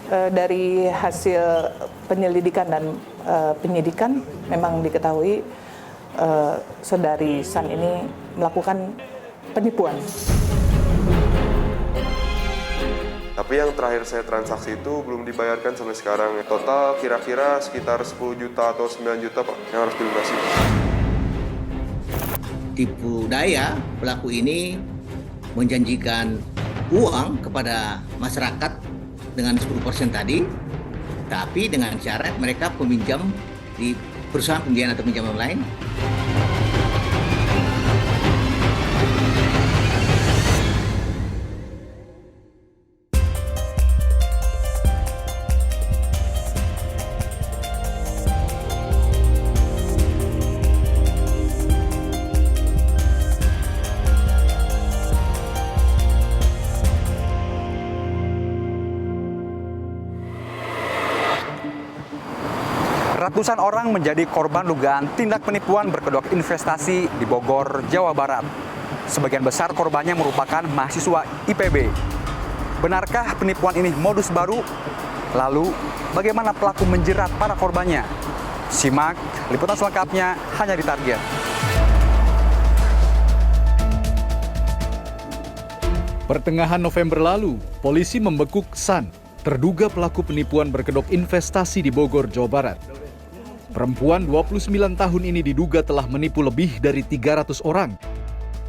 Dari hasil penyelidikan dan penyidikan memang diketahui saudari San ini melakukan penipuan. Tapi yang terakhir saya transaksi itu belum dibayarkan sampai sekarang. Total kira-kira sekitar 10 juta atau 9 juta Pak yang harus dilunasi. Tipu daya, pelaku ini menjanjikan uang kepada masyarakat dengan 10% tadi, tapi dengan syarat mereka peminjam di perusahaan pembiayaan atau pinjam online. Ratusan orang menjadi korban dugaan tindak penipuan berkedok investasi di Bogor, Jawa Barat. Sebagian besar korbannya merupakan mahasiswa IPB. Benarkah penipuan ini modus baru? Lalu, bagaimana pelaku menjerat para korbannya? Simak liputan selengkapnya hanya di Target. Pertengahan November lalu, polisi membekuk San, terduga pelaku penipuan berkedok investasi di Bogor, Jawa Barat. Perempuan 29 tahun ini diduga telah menipu lebih dari 300 orang.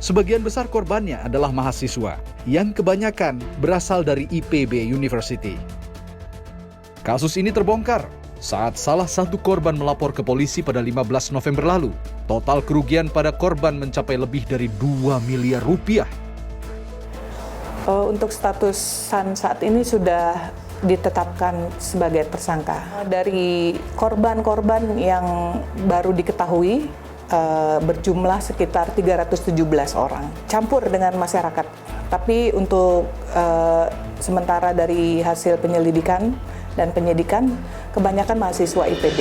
Sebagian besar korbannya adalah mahasiswa, yang kebanyakan berasal dari IPB University. Kasus ini terbongkar saat salah satu korban melapor ke polisi pada 15 November lalu. Total kerugian pada korban mencapai lebih dari 2 miliar rupiah. Untuk status San saat ini sudah ditetapkan sebagai tersangka. Dari korban-korban yang baru diketahui berjumlah sekitar 317 orang, campur dengan masyarakat. Tapi untuk sementara dari hasil penyelidikan dan penyidikan, kebanyakan mahasiswa IPB.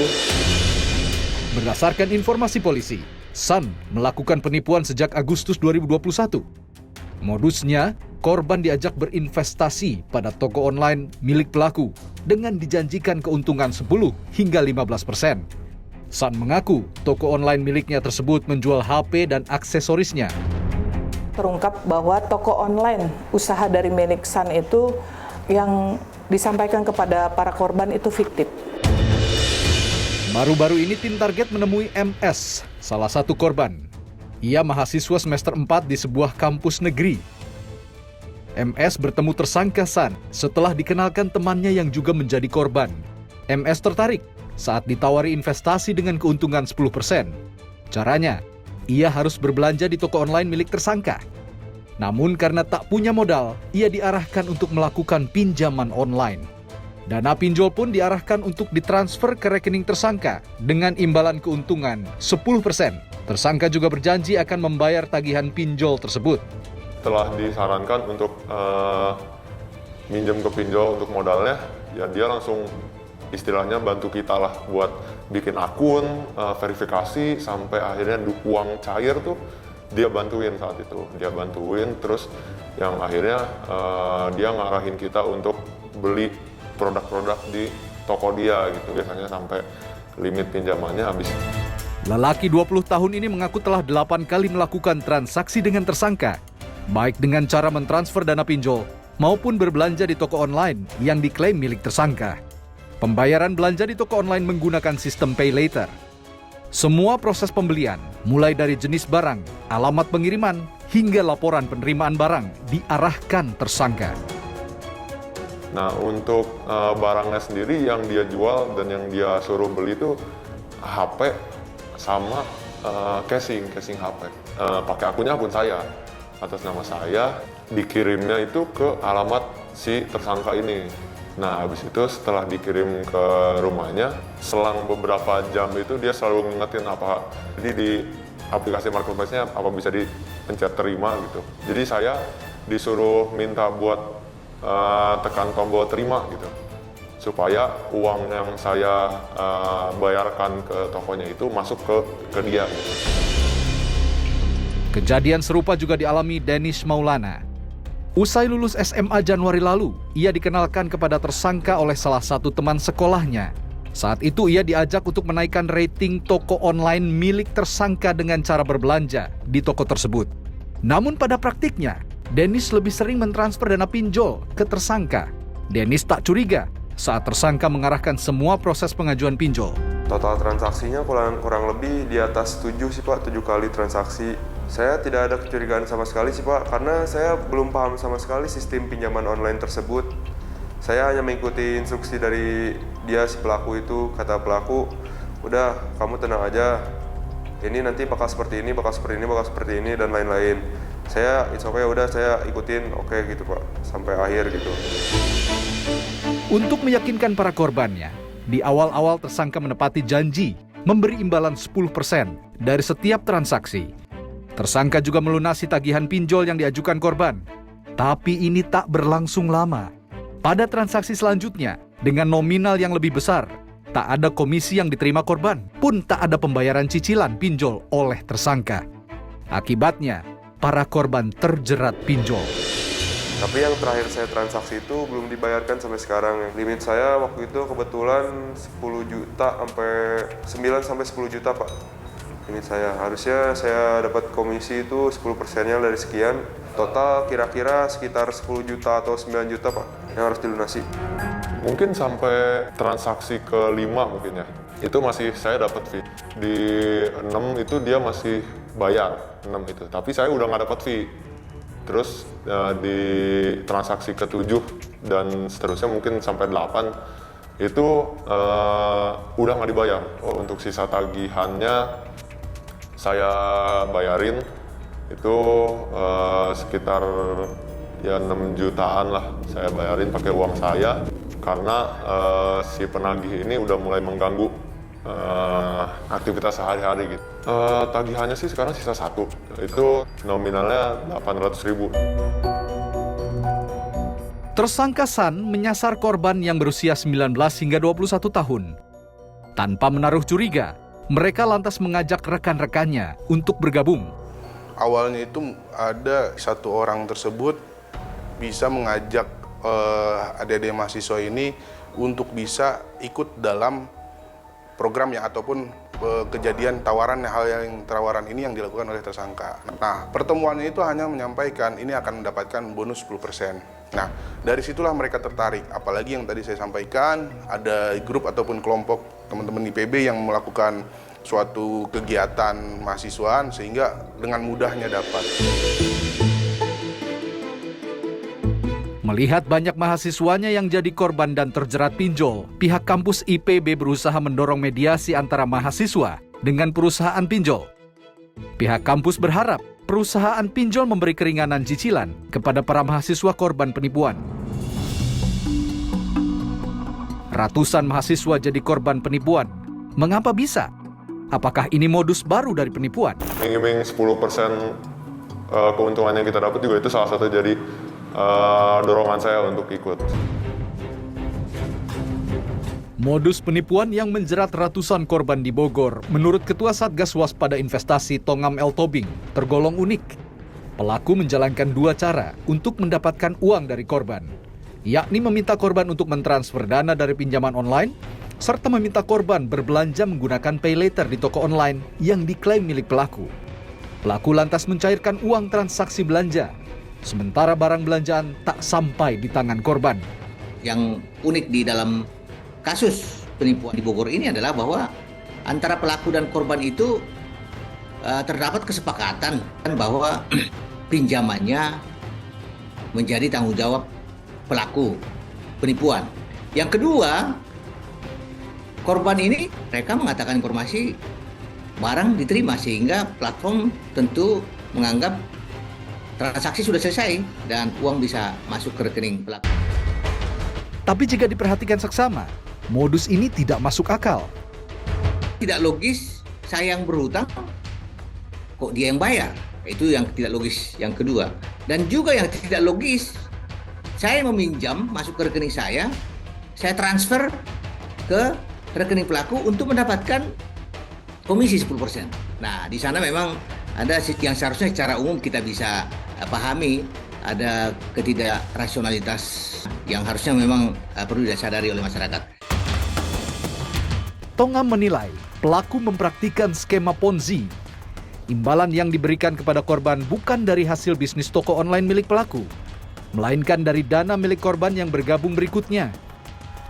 Berdasarkan informasi polisi, San melakukan penipuan sejak Agustus 2021. Modusnya, korban diajak berinvestasi pada toko online milik pelaku dengan dijanjikan keuntungan 10 hingga 15%. San mengaku toko online miliknya tersebut menjual HP dan aksesorisnya. Terungkap bahwa toko online usaha dari milik San itu yang disampaikan kepada para korban itu fiktif. Baru-baru ini tim Target menemui MS, salah satu korban. Ia mahasiswa semester 4 di sebuah kampus negeri. MS bertemu tersangka San setelah dikenalkan temannya yang juga menjadi korban. MS tertarik saat ditawari investasi dengan keuntungan 10%. Caranya, ia harus berbelanja di toko online milik tersangka. Namun karena tak punya modal, ia diarahkan untuk melakukan pinjaman online. Dana pinjol pun diarahkan untuk ditransfer ke rekening tersangka dengan imbalan keuntungan 10%. Tersangka juga berjanji akan membayar tagihan pinjol tersebut. Setelah disarankan untuk minjem ke pinjol untuk modalnya, ya dia langsung istilahnya bantu kita lah buat bikin akun, verifikasi, sampai akhirnya uang cair tuh dia bantuin saat itu. Dia bantuin, terus yang akhirnya dia ngarahin kita untuk beli produk-produk di toko dia gitu. Biasanya sampai limit pinjamannya habis. Lelaki 20 tahun ini mengaku telah 8 kali melakukan transaksi dengan tersangka, baik dengan cara mentransfer dana pinjol maupun berbelanja di toko online yang diklaim milik tersangka. Pembayaran belanja di toko online menggunakan sistem pay later. Semua proses pembelian, mulai dari jenis barang, alamat pengiriman, hingga laporan penerimaan barang diarahkan tersangka. Nah, untuk barangnya sendiri yang dia jual dan yang dia suruh beli itu HP sama casing HP. Pakai akun saya, atas nama saya, dikirimnya itu ke alamat si tersangka ini. Nah, habis itu setelah dikirim ke rumahnya, selang beberapa jam itu dia selalu ngingetin apa. Jadi di aplikasi marketplace-nya apa bisa dipencet terima gitu. Jadi saya disuruh minta buat tekan tombol terima gitu, supaya uang yang saya bayarkan ke tokonya itu masuk ke dia gitu. Kejadian serupa juga dialami Danish Maulana. Usai lulus SMA Januari lalu, ia dikenalkan kepada tersangka oleh salah satu teman sekolahnya. Saat itu ia diajak untuk menaikkan rating toko online milik tersangka dengan cara berbelanja di toko tersebut. Namun pada praktiknya, Dennis lebih sering mentransfer dana pinjol ke tersangka. Dennis tak curiga saat tersangka mengarahkan semua proses pengajuan pinjol. Total transaksinya kurang lebih di atas 7 sih Pak, 7 kali transaksi. Saya tidak ada kecurigaan sama sekali sih Pak, karena saya belum paham sama sekali sistem pinjaman online tersebut. Saya hanya mengikuti instruksi dari dia si pelaku itu, kata pelaku, udah kamu tenang aja, ini nanti bakal seperti ini, bakal seperti ini, bakal seperti ini, dan lain-lain. Saya, it's okay, udah saya ikutin, oke gitu Pak, sampai akhir gitu. Untuk meyakinkan para korbannya, di awal-awal tersangka menepati janji memberi imbalan 10% dari setiap transaksi. Tersangka juga melunasi tagihan pinjol yang diajukan korban. Tapi ini tak berlangsung lama. Pada transaksi selanjutnya, dengan nominal yang lebih besar, tak ada komisi yang diterima korban, pun tak ada pembayaran cicilan pinjol oleh tersangka. Akibatnya, para korban terjerat pinjol. Tapi yang terakhir saya transaksi itu belum dibayarkan sampai sekarang. Limit saya waktu itu kebetulan 10 juta sampai 9 sampai 10 juta Pak. Limit saya. Harusnya saya dapat komisi itu 10%-nya dari sekian. Total kira-kira sekitar 10 juta atau 9 juta Pak yang harus dilunasi. Mungkin sampai transaksi ke-5 mungkin ya. Itu masih saya dapat fee. Di 6 itu dia masih bayar 6 itu. Tapi saya udah nggak dapat fee. Terus di transaksi ke-7 dan seterusnya mungkin sampai 8 itu udah nggak dibayar. Untuk sisa tagihannya saya bayarin itu sekitar ya 6 jutaan lah saya bayarin pakai uang saya karena si penagih ini udah mulai mengganggu aktivitas sehari-hari gitu. Tagihannya sih sekarang sisa 1, itu nominalnya 800.000. Tersangka San menyasar korban yang berusia 19 hingga 21 tahun. Tanpa menaruh curiga, mereka lantas mengajak rekan-rekannya untuk bergabung. Awalnya itu ada satu orang tersebut bisa mengajak adik-adik mahasiswa ini untuk bisa ikut dalam program yang ataupun kejadian tawaran tawaran ini yang dilakukan oleh tersangka. Nah, pertemuannya itu hanya menyampaikan ini akan mendapatkan bonus 10%. Nah, dari situlah mereka tertarik. Apalagi yang tadi saya sampaikan, ada grup ataupun kelompok teman-teman IPB yang melakukan suatu kegiatan mahasiswaan sehingga dengan mudahnya dapat. Melihat banyak mahasiswanya yang jadi korban dan terjerat pinjol, pihak kampus IPB berusaha mendorong mediasi antara mahasiswa dengan perusahaan pinjol. Pihak kampus berharap perusahaan pinjol memberi keringanan cicilan kepada para mahasiswa korban penipuan. Ratusan mahasiswa jadi korban penipuan. Mengapa bisa? Apakah ini modus baru dari penipuan? Iming-iming 10% keuntungannya kita dapat juga itu salah satu jadi dorongan saya untuk ikut. Modus penipuan yang menjerat ratusan korban di Bogor, menurut Ketua Satgas Waspada Investasi Tongam L. Tobing, tergolong unik. Pelaku menjalankan 2 cara untuk mendapatkan uang dari korban, yakni meminta korban untuk mentransfer dana dari pinjaman online, serta meminta korban berbelanja menggunakan pay later di toko online yang diklaim milik pelaku. Pelaku lantas mencairkan uang transaksi belanja, sementara barang belanjaan tak sampai di tangan korban. Yang unik di dalam kasus penipuan di Bogor ini adalah bahwa antara pelaku dan korban itu terdapat kesepakatan bahwa pinjamannya menjadi tanggung jawab pelaku penipuan. Yang kedua, korban ini mereka mengatakan informasi barang diterima sehingga platform tentu menganggap transaksi sudah selesai dan uang bisa masuk ke rekening pelaku. Tapi jika diperhatikan seksama, modus ini tidak masuk akal. Tidak logis, saya yang berhutang, kok dia yang bayar? Itu yang tidak logis yang kedua. Dan juga yang tidak logis, saya meminjam masuk ke rekening saya transfer ke rekening pelaku untuk mendapatkan komisi 10%. Nah, di sana memang ada yang seharusnya secara umum kita bisa pahami ada ketidakrasionalitas yang harusnya memang perlu disadari oleh masyarakat. Tongam menilai pelaku mempraktikkan skema Ponzi. Imbalan yang diberikan kepada korban bukan dari hasil bisnis toko online milik pelaku, melainkan dari dana milik korban yang bergabung berikutnya.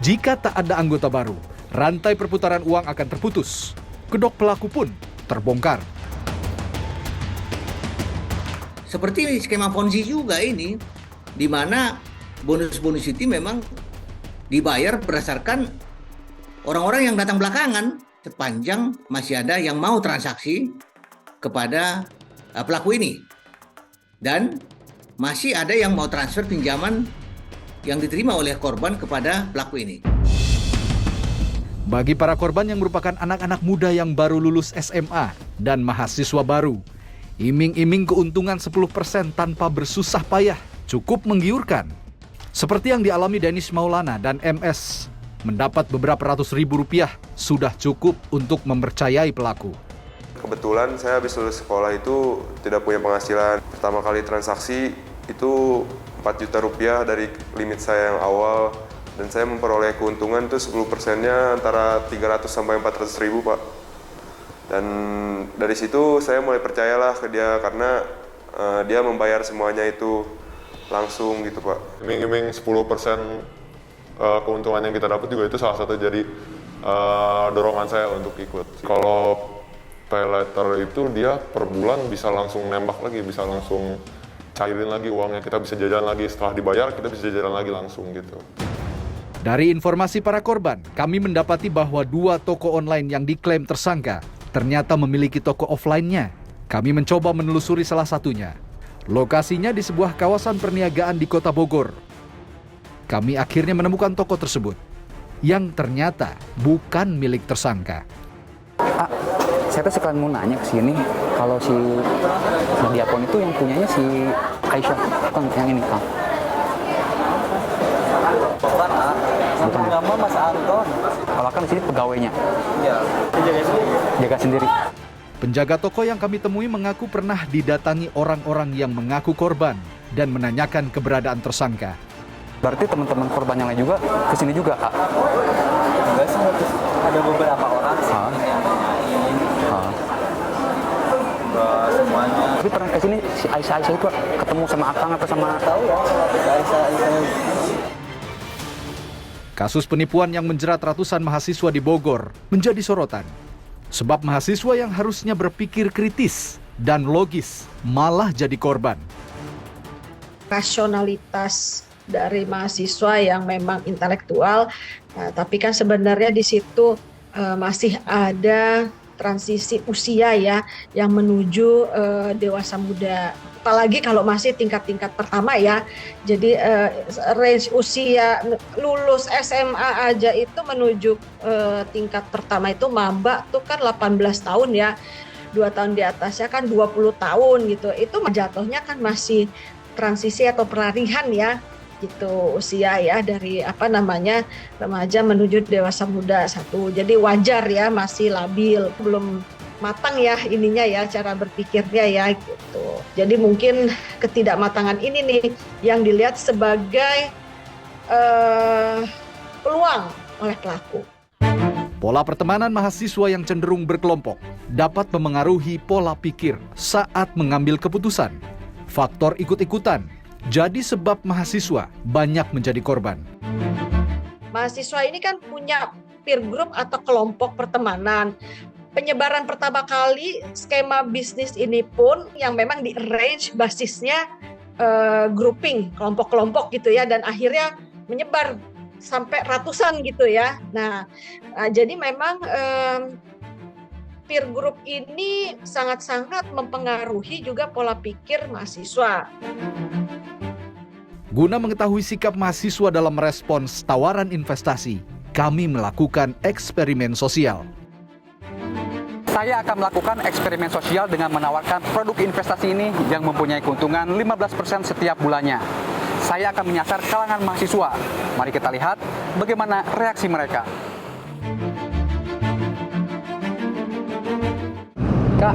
Jika tak ada anggota baru, rantai perputaran uang akan terputus. Kedok pelaku pun terbongkar. Seperti skema Ponzi juga ini, di mana bonus-bonus itu memang dibayar berdasarkan orang-orang yang datang belakangan, sepanjang masih ada yang mau transaksi kepada pelaku ini. Dan masih ada yang mau transfer pinjaman yang diterima oleh korban kepada pelaku ini. Bagi para korban yang merupakan anak-anak muda yang baru lulus SMA dan mahasiswa baru, iming-iming keuntungan 10% tanpa bersusah payah cukup menggiurkan. Seperti yang dialami Dennis Maulana dan MS, mendapat beberapa ratus ribu rupiah sudah cukup untuk mempercayai pelaku. Kebetulan saya habis lulus sekolah itu tidak punya penghasilan. Pertama kali transaksi itu 4 juta rupiah dari limit saya yang awal. Dan saya memperoleh keuntungan itu 10%-nya antara 300 sampai 400 ribu, Pak. Dan dari situ saya mulai percayalah ke dia karena dia membayar semuanya itu langsung gitu, Pak. Iming-iming 10% keuntungan yang kita dapat juga itu salah satu jadi dorongan saya untuk ikut. Kalau pay later itu dia per bulan bisa langsung nembak lagi, bisa langsung cairin lagi uangnya, kita bisa jajan lagi, setelah dibayar kita bisa jajan lagi langsung gitu. Dari informasi para korban, kami mendapati bahwa 2 toko online yang diklaim tersangka ternyata memiliki toko offline-nya. Kami mencoba menelusuri salah satunya. Lokasinya di sebuah kawasan perniagaan di Kota Bogor. Kami akhirnya menemukan toko tersebut yang ternyata bukan milik tersangka. Saya tuh sekalian mau nanya ke sini, kalau si Diakon itu yang punyanya si Aisyah, bukan yang ini, Kang? Bukan, bukan. Nama Mas Anton. Kalau kan di sini pegawainya. Iya, jaga sendiri. Jaga sendiri. Penjaga toko yang kami temui mengaku pernah didatangi orang-orang yang mengaku korban dan menanyakan keberadaan tersangka. Berarti teman-teman korban yang lain juga ke sini juga, Kak? Enggak sih, ada beberapa orang sih yang nanyain. Enggak semuanya. Tapi pernah ke sini si Aisyah itu ketemu sama Akang atau sama... Tahu ya, Aisyah. Kasus penipuan yang menjerat ratusan mahasiswa di Bogor menjadi sorotan. Sebab mahasiswa yang harusnya berpikir kritis dan logis malah jadi korban. Rasionalitas dari mahasiswa yang memang intelektual, tapi kan sebenarnya di situ masih ada transisi usia ya yang menuju dewasa muda. Apalagi kalau masih tingkat-tingkat pertama ya. Jadi range usia lulus SMA aja itu menuju tingkat pertama itu maba tuh kan 18 tahun ya. 2 tahun di atasnya kan 20 tahun gitu. Itu jatuhnya kan masih transisi atau peralihan ya. Gitu usia ya dari remaja menuju dewasa muda satu. Jadi wajar ya masih labil, belum matang ya ininya ya cara berpikirnya ya gitu. Jadi mungkin ketidakmatangan ini nih yang dilihat sebagai peluang oleh pelaku. Pola pertemanan mahasiswa yang cenderung berkelompok dapat memengaruhi pola pikir saat mengambil keputusan. Faktor ikut-ikutan jadi sebab mahasiswa banyak menjadi korban. Mahasiswa ini kan punya peer group atau kelompok pertemanan. Penyebaran pertama kali skema bisnis ini pun yang memang di-arrange basisnya grouping, kelompok-kelompok gitu ya, dan akhirnya menyebar sampai ratusan gitu ya. Nah, jadi memang peer group ini sangat-sangat mempengaruhi juga pola pikir mahasiswa. Guna mengetahui sikap mahasiswa dalam merespons tawaran investasi, kami melakukan eksperimen sosial. Saya akan melakukan eksperimen sosial dengan menawarkan produk investasi ini yang mempunyai keuntungan 15% setiap bulannya. Saya akan menyasar kalangan mahasiswa. Mari kita lihat bagaimana reaksi mereka. Kak,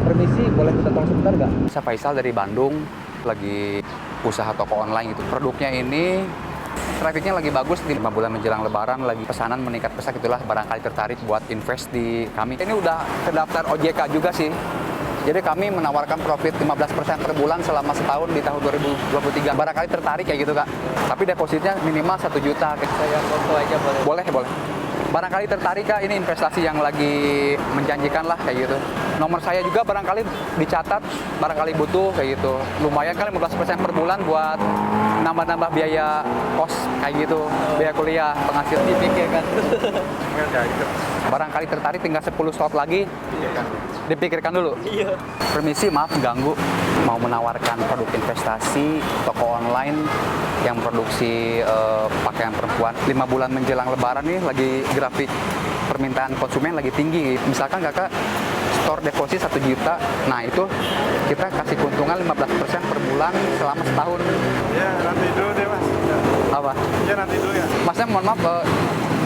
permisi, boleh minta tolong sebentar nggak? Saya Faisal dari Bandung, lagi usaha toko online gitu. Produknya ini trafficnya lagi bagus di 5 bulan menjelang lebaran, lagi pesanan meningkat pesat, itulah barangkali tertarik buat invest di kami. Ini udah terdaftar OJK juga sih. Jadi kami menawarkan profit 15% per bulan selama setahun di tahun 2023. Barangkali tertarik kayak gitu, Kak. Tapi depositnya minimal 1 juta. Saya foto aja boleh? Boleh. Barangkali tertarik, Kak, ini investasi yang lagi menjanjikan lah kayak gitu. Nomor saya juga barangkali dicatat, barangkali butuh kayak gitu. Lumayan kan 15% per bulan buat nambah-nambah biaya kos kayak gitu, biaya kuliah, penghasil. Dipikirkan. Barangkali tertarik, tinggal 10 slot lagi. Dipikirkan dulu. Iya. Permisi, maaf ganggu. Mau menawarkan produk investasi, toko online yang produksi pakaian perempuan. 5 bulan menjelang lebaran nih lagi grafik permintaan konsumen lagi tinggi. Misalkan Kakak store deposit 1 juta, nah itu kita kasih keuntungan 15% per bulan selama setahun. Ya, nanti dulu deh Mas. Apa? Ya, nanti dulu ya. Masnya mohon maaf,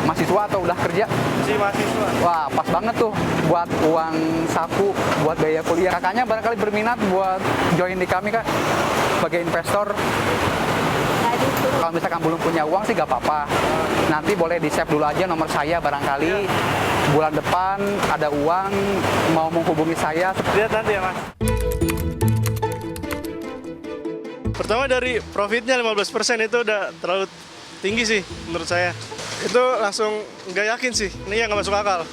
mahasiswa atau udah kerja? Si mahasiswa. Wah, pas banget tuh buat uang saku, buat biaya kuliah. Kakaknya barangkali berminat buat join di kami, Kak, sebagai investor. Kalau misalkan belum punya uang sih gak apa-apa. Nanti boleh di-save dulu aja nomor saya barangkali. Bulan depan ada uang, mau menghubungi saya. Lihat nanti ya, Mas. Pertama dari profitnya 15% itu udah terlalu tinggi sih menurut saya. Itu langsung nggak yakin sih, ini yang nggak masuk akal.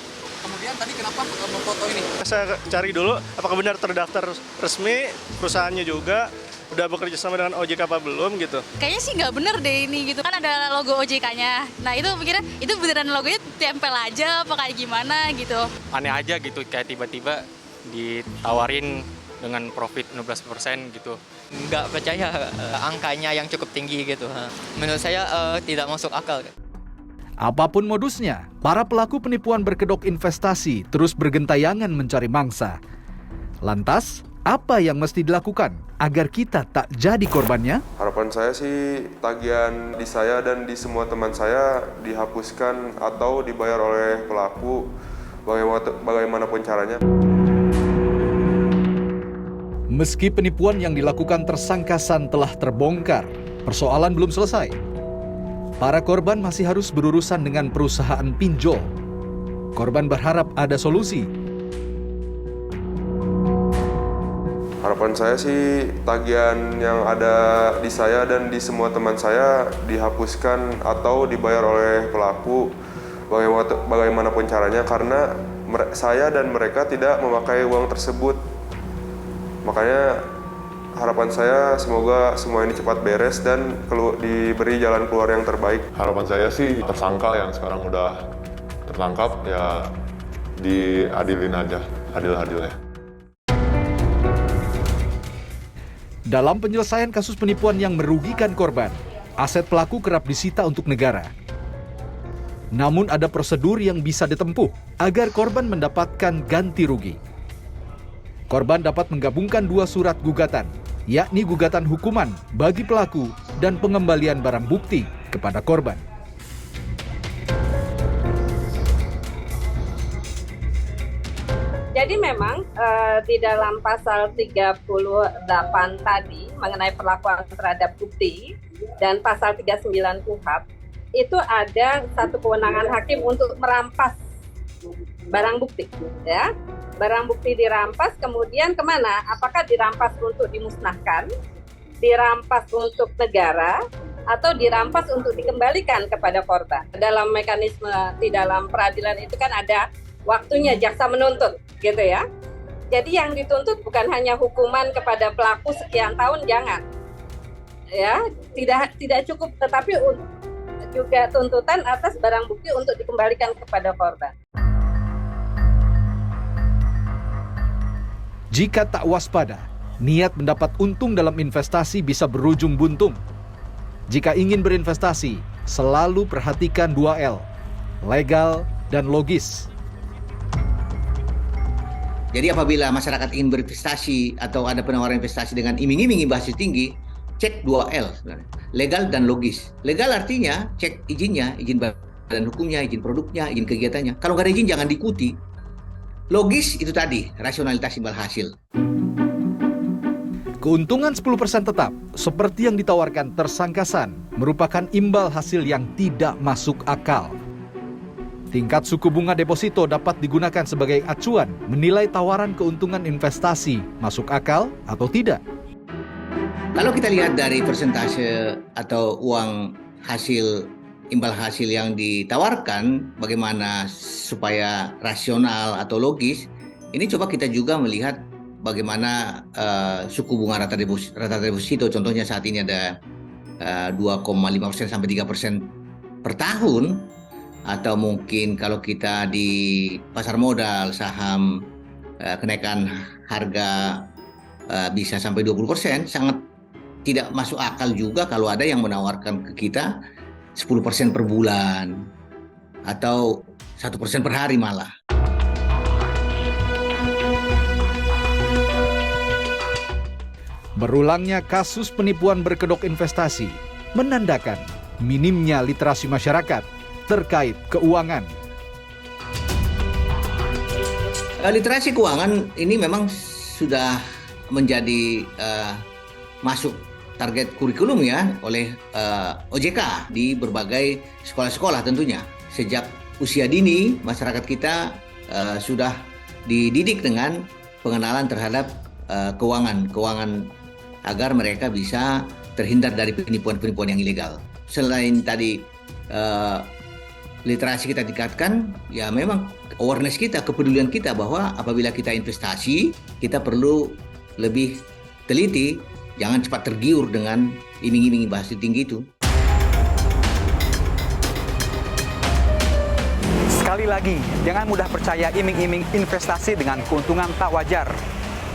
Kemudian tadi kenapa memfoto ini? Saya cari dulu apakah benar terdaftar resmi, perusahaannya juga, udah bekerja sama dengan OJK apa belum gitu. Kayaknya sih nggak bener deh ini gitu. Kan ada logo OJK-nya. Nah itu pikirnya itu beneran logonya tempel aja apa kayak gimana gitu. Aneh aja gitu, kayak tiba-tiba ditawarin dengan profit 15% gitu. Nggak percaya angkanya yang cukup tinggi gitu. Menurut saya tidak masuk akal. Apapun modusnya, para pelaku penipuan berkedok investasi terus bergentayangan mencari mangsa. Lantas, apa yang mesti dilakukan agar kita tak jadi korbannya? Harapan saya sih tagihan di saya dan di semua teman saya dihapuskan atau dibayar oleh pelaku bagaimanapun caranya. Meski penipuan yang dilakukan tersangka San telah terbongkar, persoalan belum selesai. Para korban masih harus berurusan dengan perusahaan pinjol. Korban berharap ada solusi. Harapan saya sih tagihan yang ada di saya dan di semua teman saya dihapuskan atau dibayar oleh pelaku bagaimanapun caranya karena saya dan mereka tidak memakai uang tersebut. Makanya harapan saya semoga semua ini cepat beres dan diberi jalan keluar yang terbaik. Harapan saya sih tersangka yang sekarang udah tertangkap ya diadilin aja, adil-adilnya. Dalam penyelesaian kasus penipuan yang merugikan korban, aset pelaku kerap disita untuk negara. Namun ada prosedur yang bisa ditempuh agar korban mendapatkan ganti rugi. Korban dapat menggabungkan 2 surat gugatan, yakni gugatan hukuman bagi pelaku dan pengembalian barang bukti kepada korban. Jadi memang di dalam pasal 38 tadi mengenai perlakuan terhadap bukti dan pasal 39 KUHP itu ada satu kewenangan hakim untuk merampas barang bukti, ya. Barang bukti dirampas, kemudian kemana? Apakah dirampas untuk dimusnahkan, dirampas untuk negara, atau dirampas untuk dikembalikan kepada korban? Dalam mekanisme di dalam peradilan itu kan ada waktunya jaksa menuntut, gitu ya. Jadi yang dituntut bukan hanya hukuman kepada pelaku sekian tahun, jangan. Ya, tidak cukup, tetapi juga tuntutan atas barang bukti untuk dikembalikan kepada korban. Jika tak waspada, niat mendapat untung dalam investasi bisa berujung buntung. Jika ingin berinvestasi, selalu perhatikan 2L, legal dan logis. Jadi apabila masyarakat ingin berinvestasi atau ada penawaran investasi dengan iming-iming imbas tinggi, cek 2L, legal dan logis. Legal artinya cek izinnya, izin badan hukumnya, izin produknya, izin kegiatannya. Kalau nggak ada izin jangan diikuti. Logis itu tadi, rasionalitas imbal hasil. Keuntungan 10% tetap, seperti yang ditawarkan tersangka San, merupakan imbal hasil yang tidak masuk akal. Tingkat suku bunga deposito dapat digunakan sebagai acuan menilai tawaran keuntungan investasi masuk akal atau tidak. Kalau kita lihat dari persentase atau uang hasil, imbal hasil yang ditawarkan, bagaimana supaya rasional atau logis, ini coba kita juga melihat bagaimana suku bunga rata deposito, contohnya saat ini ada 2,5% sampai 3% per tahun, atau mungkin kalau kita di pasar modal saham kenaikan harga bisa sampai 20%, sangat tidak masuk akal juga kalau ada yang menawarkan ke kita 10% per bulan atau 1% per hari malah. Berulangnya kasus penipuan berkedok investasi menandakan minimnya literasi masyarakat terkait keuangan. Literasi keuangan ini memang sudah menjadi masuk target kurikulum ya oleh OJK di berbagai sekolah-sekolah tentunya. Sejak usia dini masyarakat kita sudah dididik dengan pengenalan terhadap keuangan agar mereka bisa terhindar dari penipuan-penipuan yang ilegal. Selain tadi literasi kita tingkatkan, ya memang awareness kita, kepedulian kita bahwa apabila kita investasi, kita perlu lebih teliti, jangan cepat tergiur dengan iming-iming hasil tinggi itu. Sekali lagi, jangan mudah percaya iming-iming investasi dengan keuntungan tak wajar.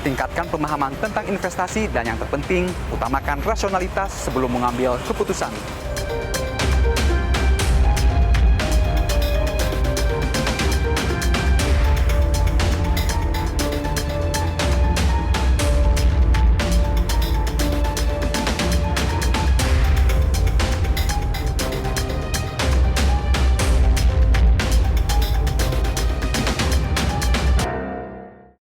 Tingkatkan pemahaman tentang investasi dan yang terpenting, utamakan rasionalitas sebelum mengambil keputusan.